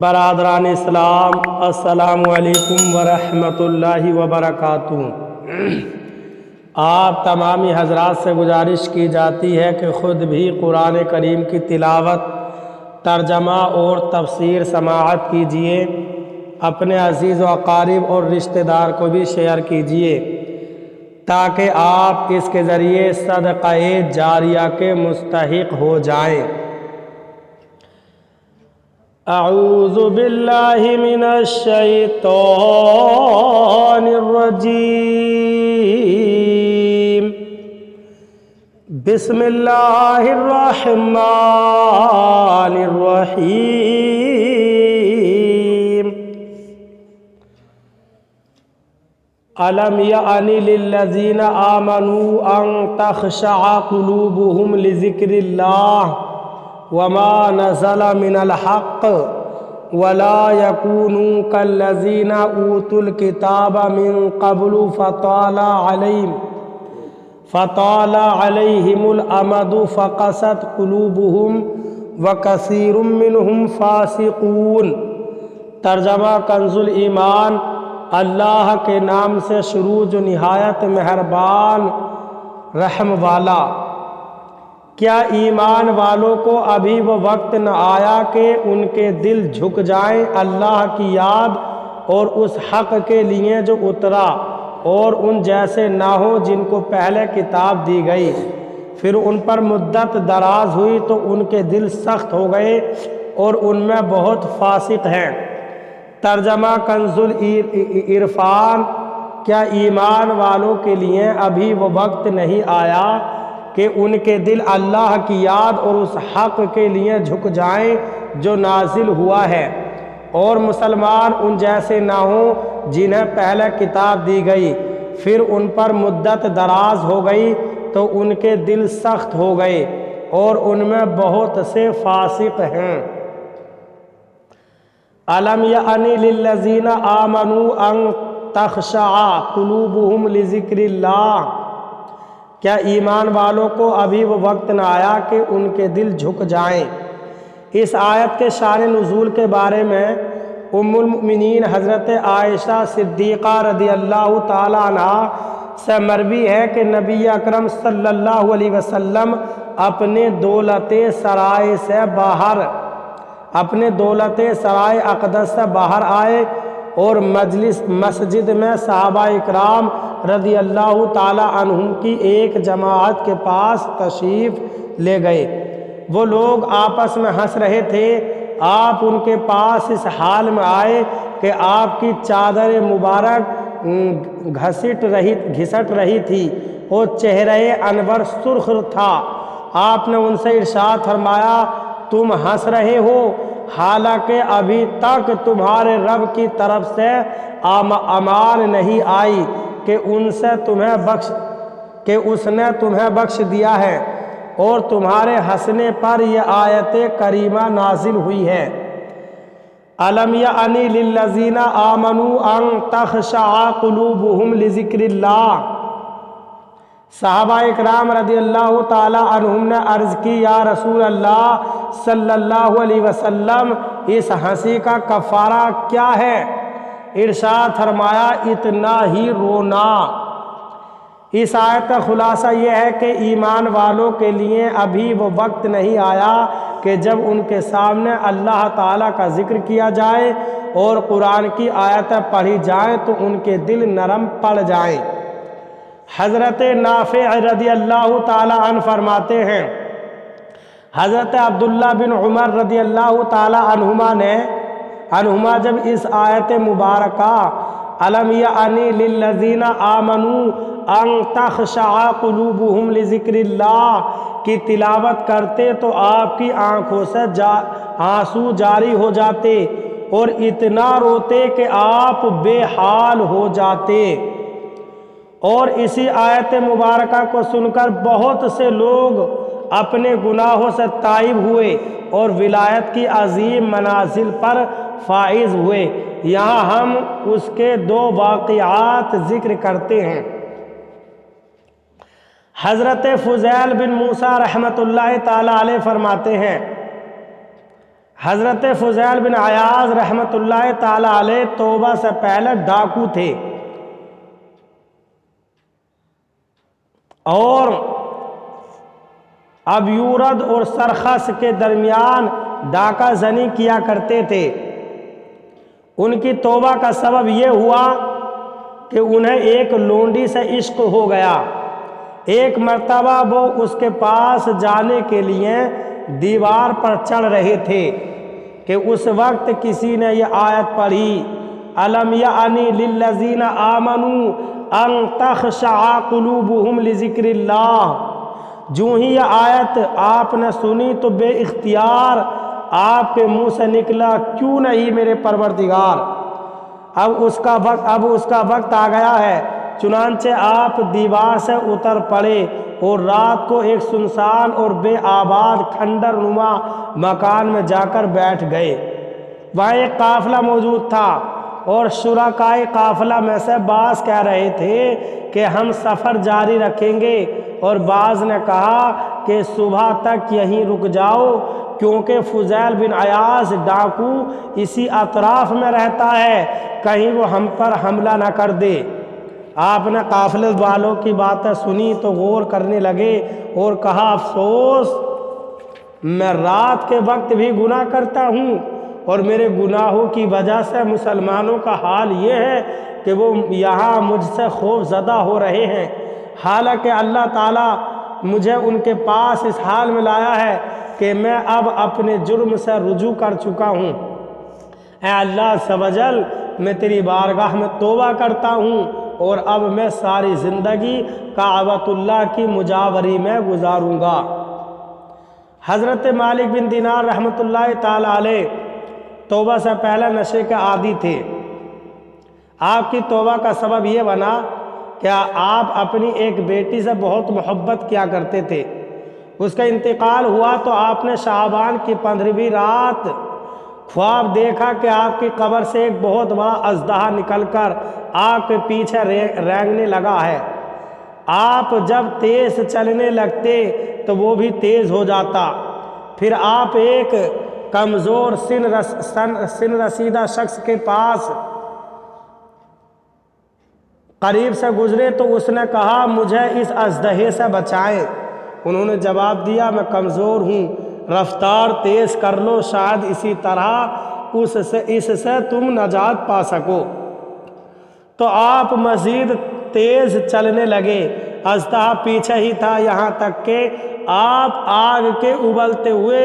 برادران اسلام، السلام علیکم ورحمۃ اللہ وبرکاتہ۔ آپ تمامی حضرات سے گزارش کی جاتی ہے کہ خود بھی قرآن کریم کی تلاوت، ترجمہ اور تفسیر سماعت کیجیے، اپنے عزیز و اقارب اور رشتہ دار کو بھی شیئر کیجیے تاکہ آپ اس کے ذریعے صدقہ جاریہ کے مستحق ہو جائیں۔ اعوذ باللہ من الشیطان الرجیم، بسم اللہ الرحمن الرحیم۔ الم یعن للذین آمنوا ان تخشع قلوبهم لذکر اللہ وما نزل من الحق ولا يكونوا كالذين اوتوا الكتاب من قبل فطال عليهم الامد فقست قلوبهم وكثير منهم فاسقون۔ ترجمہ کنز الایمان۔ اللہ کے نام سے شروع جو نہایت مہربان رحم والا۔ کیا ایمان والوں کو ابھی وہ وقت نہ آیا کہ ان کے دل جھک جائیں اللہ کی یاد اور اس حق کے لیے جو اترا، اور ان جیسے نہ ہوں جن کو پہلے کتاب دی گئی، پھر ان پر مدت دراز ہوئی تو ان کے دل سخت ہو گئے اور ان میں بہت فاسق ہیں۔ ترجمہ کنز العرفان۔ کیا ایمان والوں کے لیے ابھی وہ وقت نہیں آیا کہ ان کے دل اللہ کی یاد اور اس حق کے لیے جھک جائیں جو نازل ہوا ہے، اور مسلمان ان جیسے نہ ہوں جنہیں پہلے کتاب دی گئی، پھر ان پر مدت دراز ہو گئی تو ان کے دل سخت ہو گئے اور ان میں بہت سے فاسق ہیں۔ الم یعن للذین آمنوا ان تخشع قلوبهم لذکر اللہ۔ کیا ایمان والوں کو ابھی وہ وقت نہ آیا کہ ان کے دل جھک جائیں؟ اس آیت کے شان نزول کے بارے میں ام المؤمنین حضرت عائشہ صدیقہ رضی اللہ تعالی عنہ سے مروی ہے کہ نبی اکرم صلی اللہ علیہ وسلم اپنے دولت سرائے اقدس سے باہر آئے اور مسجد میں صحابہ اکرام رضی اللہ تعالی عنہم کی ایک جماعت کے پاس تشریف لے گئے۔ وہ لوگ آپس میں ہنس رہے تھے۔ آپ ان کے پاس اس حال میں آئے کہ آپ کی چادر مبارک گھسٹ رہی تھی اور چہرہ انور سرخ تھا۔ آپ نے ان سے ارشاد فرمایا، تم ہنس رہے ہو حالانکہ ابھی تک تمہارے رب کی طرف سے امان نہیں آئی کہ اس نے تمہیں بخش دیا ہے، اور تمہارے ہنسنے پر یہ آیت کریمہ نازل ہوئی ہے۔ الم یعن للذین آمنوا ان تخشع قلوبهم لذکر اللہ۔ صحابہ اکرام رضی اللہ تعالی عنہم نے عرض کی، یا رسول اللہ صلی اللہ علیہ وسلم، اس ہنسی کا کفارہ کیا ہے؟ ارشاد فرمایا، اتنا ہی رونا۔ اس آیت کا خلاصہ یہ ہے کہ ایمان والوں کے لیے ابھی وہ وقت نہیں آیا کہ جب ان کے سامنے اللہ تعالیٰ کا ذکر کیا جائے اور قرآن کی آیتیں پڑھی جائیں تو ان کے دل نرم پڑ جائیں۔ حضرت نافع رضی اللہ تعالیٰ عنہ فرماتے ہیں، حضرت عبداللہ بن عمر رضی اللہ تعالیٰ عنہما جب اس آیت مبارکہ الم یعن للذین آمنوا ان تخشع قلوبهم لذکر اللہ کی تلاوت کرتے تو آپ کی آنکھوں سے آنسو جاری ہو جاتے اور اتنا روتے کہ آپ بے حال ہو جاتے۔ اور اسی آیت مبارکہ کو سن کر بہت سے لوگ اپنے گناہوں سے تائب ہوئے اور ولایت کی عظیم منازل پر فائز ہوئے۔ یہاں ہم اس کے دو واقعات ذکر کرتے ہیں۔ حضرت فضیل بن موسیٰ رحمۃ اللہ تعالی علیہ فرماتے ہیں، حضرت فضیل بن عیاض رحمۃ اللہ تعالی علیہ توبہ سے پہلے ڈاکو تھے، اور ابیورد اور سرخس کے درمیان ڈاکہ زنی کیا کرتے تھے۔ ان کی توبہ کا سبب یہ ہوا کہ انہیں ایک لونڈی سے عشق ہو گیا۔ ایک مرتبہ وہ اس کے پاس جانے کے لیے دیوار پر چڑھ رہے تھے کہ اس وقت کسی نے یہ آیت پڑھی، الم یعنی للذین آمنوا ان تخشع قلوبہم لذکر اللہ۔ جو ہی یہ آیت آپ نے سنی تو بے اختیار آپ کے منہ سے نکلا، کیوں نہیں میرے پروردگار، اب اس کا وقت آ گیا ہے۔ چنانچہ آپ دیوار سے اتر پڑے اور رات کو ایک سنسان اور بے آباد کھنڈر نما مکان میں جا کر بیٹھ گئے۔ وہاں ایک قافلہ موجود تھا اور شرکائے قافلہ میں سے بعض کہہ رہے تھے کہ ہم سفر جاری رکھیں گے، اور بعض نے کہا کہ صبح تک یہیں رک جاؤ، کیونکہ فضیل بن عیاض ڈاکو اسی اطراف میں رہتا ہے، کہیں وہ ہم پر حملہ نہ کر دے۔ آپ نے قافلے والوں کی باتیں سنی تو غور کرنے لگے اور کہا، افسوس، میں رات کے وقت بھی گناہ کرتا ہوں، اور میرے گناہوں کی وجہ سے مسلمانوں کا حال یہ ہے کہ وہ یہاں مجھ سے خوف زدہ ہو رہے ہیں، حالانکہ اللہ تعالیٰ مجھے ان کے پاس اس حال میں لایا ہے کہ میں اب اپنے جرم سے رجوع کر چکا ہوں۔ اے اللہ عز و جل، میں تیری بارگاہ میں توبہ کرتا ہوں، اور اب میں ساری زندگی کعبۃ اللہ کی مجاوری میں گزاروں گا۔ حضرت مالک بن دینار رحمۃ اللہ تعالی علیہ توبہ سے پہلے نشے کے عادی تھے۔ آپ کی توبہ کا سبب یہ بنا کہ آپ اپنی ایک بیٹی سے بہت محبت کیا کرتے تھے۔ اس کا انتقال ہوا تو آپ نے شعبان کی 15ویں رات خواب دیکھا کہ آپ کی قبر سے ایک بہت بڑا اژدہا نکل کر آپ کے پیچھے رینگنے لگا ہے۔ آپ جب تیز چلنے لگتے تو وہ بھی تیز ہو جاتا، پھر آپ ایک کمزور سن رسیدہ شخص کے پاس قریب سے گزرے تو اس نے کہا، مجھے اس اژدہے سے بچائیں۔ انہوں نے جواب دیا، میں کمزور ہوں، رفتار تیز کر لو، شاید اسی طرح اس سے تم نجات پا سکو۔ تو آپ مزید تیز چلنے لگے، اژدہا پیچھے ہی تھا، یہاں تک کہ آپ آگ کے ابلتے ہوئے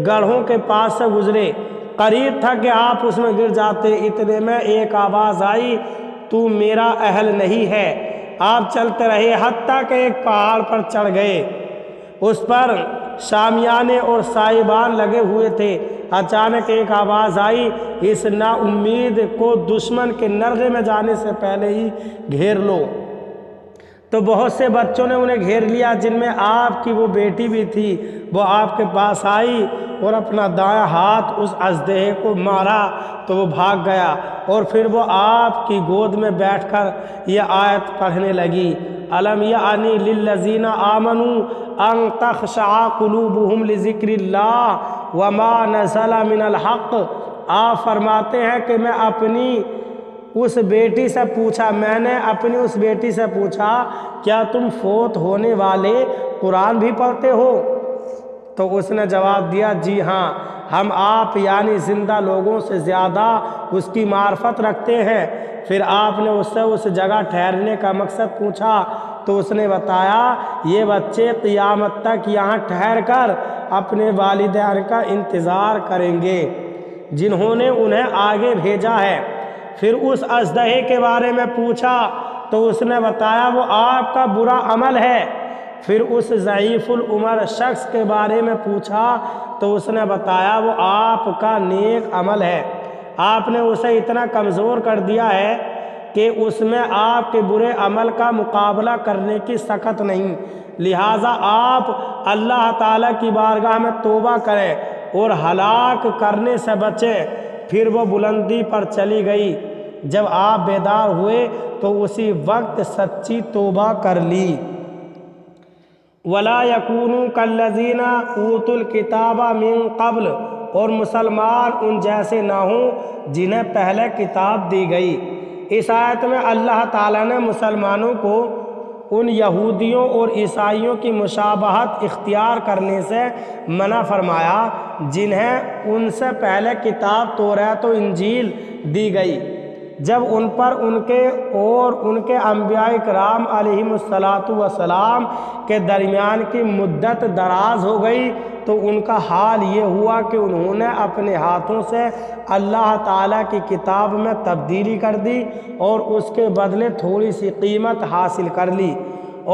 گڑھوں کے پاس سے گزرے۔ قریب تھا کہ آپ اس میں گر جاتے، اتنے میں ایک آواز آئی، تو میرا اہل نہیں ہے۔ آپ چلتے رہے حتیٰ کہ ایک پہاڑ پر چڑھ گئے، اس پر شامیانے اور سائبان لگے ہوئے تھے۔ اچانک ایک آواز آئی، اس نا امید کو دشمن کے نرغے میں جانے سے پہلے ہی گھیر لو۔ تو بہت سے بچوں نے انہیں گھیر لیا، جن میں آپ کی وہ بیٹی بھی تھی۔ وہ آپ کے پاس آئی اور اپنا دایاں ہاتھ اس اژدہے کو مارا تو وہ بھاگ گیا، اور پھر وہ آپ کی گود میں بیٹھ کر یہ آیت پڑھنے لگی، الم یعنی للذین آمنوا ان تخشع قلوبہم لذکر اللہ وما نزل من الحق۔ آپ فرماتے ہیں کہ میں نے اپنی اس بیٹی سے پوچھا، کیا تم فوت ہونے والے قرآن بھی پڑھتے ہو؟ تو اس نے جواب دیا، جی ہاں، ہم آپ یعنی زندہ لوگوں سے زیادہ اس کی معرفت رکھتے ہیں۔ پھر آپ نے اس سے اس جگہ ٹھہرنے کا مقصد پوچھا تو اس نے بتایا، یہ بچے قیامت تک یہاں ٹھہر کر اپنے والدین کا انتظار کریں گے جنہوں نے انہیں آگے بھیجا ہے۔ پھر اس اژدہے کے بارے میں پوچھا تو اس نے بتایا، وہ آپ کا برا عمل ہے۔ پھر اس ضعیف العمر شخص کے بارے میں پوچھا تو اس نے بتایا، وہ آپ کا نیک عمل ہے۔ آپ نے اسے اتنا کمزور کر دیا ہے کہ اس میں آپ کے برے عمل کا مقابلہ کرنے کی سخت نہیں، لہٰذا آپ اللہ تعالیٰ کی بارگاہ میں توبہ کریں اور ہلاک کرنے سے بچیں۔ پھر وہ بلندی پر چلی گئی۔ جب آپ بیدار ہوئے تو اسی وقت سچی توبہ کر لی۔ وَلَا يَكُونُوا كَالَّذِينَ أُوتُوا الْكِتَابَ مِن قَبْلُ اور مسلمان ان جیسے نہ ہوں جنہیں پہلے کتاب دی گئی۔ اس آیت میں اللہ تعالیٰ نے مسلمانوں کو ان یہودیوں اور عیسائیوں کی مشابہت اختیار کرنے سے منع فرمایا جنہیں ان سے پہلے کتاب توریت و انجیل دی گئی۔ جب ان پر ان کے انبیاء کرام علیہم السلام کے درمیان کی مدت دراز ہو گئی تو ان کا حال یہ ہوا کہ انہوں نے اپنے ہاتھوں سے اللہ تعالیٰ کی کتاب میں تبدیلی کر دی اور اس کے بدلے تھوڑی سی قیمت حاصل کر لی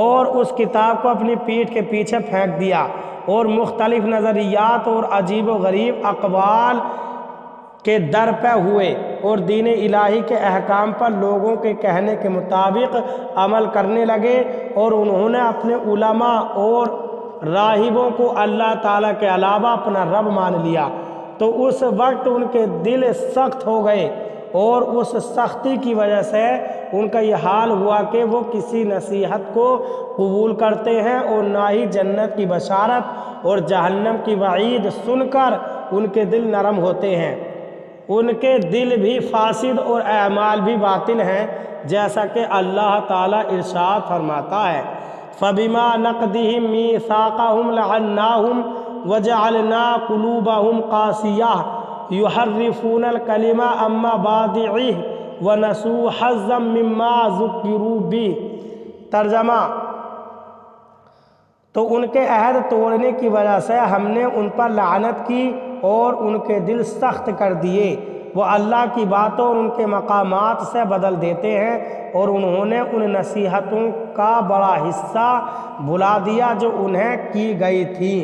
اور اس کتاب کو اپنی پیٹھ کے پیچھے پھینک دیا، اور مختلف نظریات اور عجیب و غریب اقوال کے در پہ ہوئے اور دین الہی کے احکام پر لوگوں کے کہنے کے مطابق عمل کرنے لگے، اور انہوں نے اپنے علماء اور راہبوں کو اللہ تعالیٰ کے علاوہ اپنا رب مان لیا۔ تو اس وقت ان کے دل سخت ہو گئے اور اس سختی کی وجہ سے ان کا یہ حال ہوا کہ وہ کسی نصیحت کو قبول کرتے ہیں اور نہ ہی جنت کی بشارت اور جہنم کی وعید سن کر ان کے دل نرم ہوتے ہیں۔ ان کے دل بھی فاسد اور اعمال بھی باطل ہیں، جیسا کہ اللہ تعالیٰ ارشاد فرماتا ہے فَبِمَا نَقْضِهِمْ مِيثَاقَهُمْ لَعَنَّاهُمْ وَجَعَلْنَا قُلُوبَهُمْ قَاسِيَةً يُحَرِّفُونَ الْكَلِمَ عَن مَّوَاضِعِهِ وَنَسُوا حَظًّا مِّمَّا ذُكِّرُوا بِهِ۔ ترجمہ: تو ان کے عہد توڑنے کی وجہ سے ہم نے ان پر لعنت کی اور ان کے دل سخت کر دیے، وہ اللہ کی باتوں اور ان کے مقامات سے بدل دیتے ہیں، اور انہوں نے ان نصیحتوں کا بڑا حصہ بھلا دیا جو انہیں کی گئی تھی۔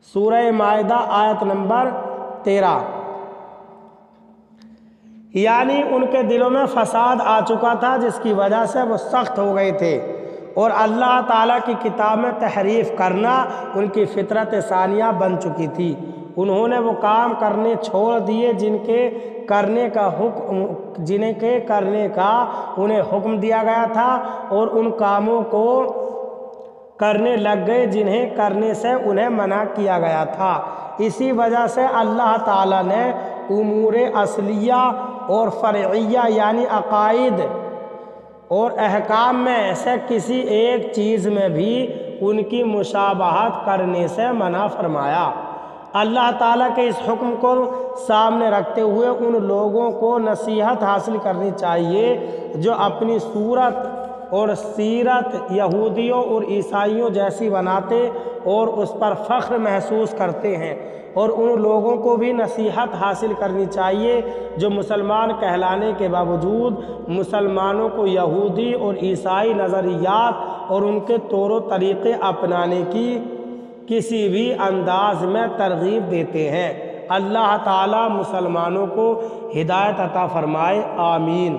سورہ مائدہ آیت نمبر 13۔ یعنی ان کے دلوں میں فساد آ چکا تھا جس کی وجہ سے وہ سخت ہو گئے تھے، اور اللہ تعالیٰ کی کتاب میں تحریف کرنا ان کی فطرت ثانیہ بن چکی تھی۔ انہوں نے وہ کام کرنے چھوڑ دیے جن کے کرنے کا انہیں حکم دیا گیا تھا، اور ان کاموں کو کرنے لگ گئے جنہیں کرنے سے انہیں منع کیا گیا تھا۔ اسی وجہ سے اللہ تعالیٰ نے امور اصلیہ اور فرعیہ یعنی عقائد اور احکام میں سے کسی ایک چیز میں بھی ان کی مشابہت کرنے سے منع فرمایا۔ اللہ تعالیٰ کے اس حکم کو سامنے رکھتے ہوئے ان لوگوں کو نصیحت حاصل کرنی چاہیے جو اپنی صورت اور سیرت یہودیوں اور عیسائیوں جیسی بناتے اور اس پر فخر محسوس کرتے ہیں، اور ان لوگوں کو بھی نصیحت حاصل کرنی چاہیے جو مسلمان کہلانے کے باوجود مسلمانوں کو یہودی اور عیسائی نظریات اور ان کے طور و طریقے اپنانے کی کسی بھی انداز میں ترغیب دیتے ہیں۔ اللہ تعالیٰ مسلمانوں کو ہدایت عطا فرمائے، آمین۔